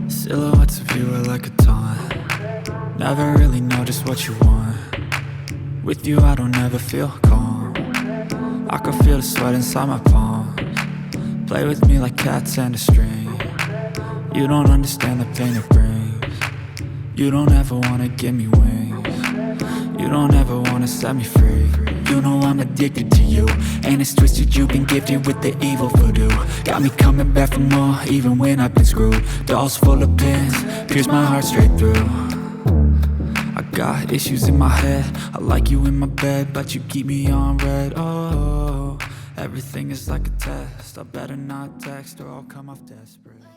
Silhouettes of you are like a taunt. Never really know just what you want. With you I don't ever feel calm. I can feel the sweat inside my palms. Play with me like cats and a string. You don't understand the pain it brings. You don't ever wanna give me wings. You don't ever wanna set me free. You know I'm addicted to you, and it's twisted, you've been gifted with the evil voodoo. Got me coming back for more, even when I've been screwed. Dolls full of pins, pierce my heart straight through. I got issues in my head, I like you in my bed, but you keep me on red. Oh, everything is like a test, I better not text or I'll come off desperate.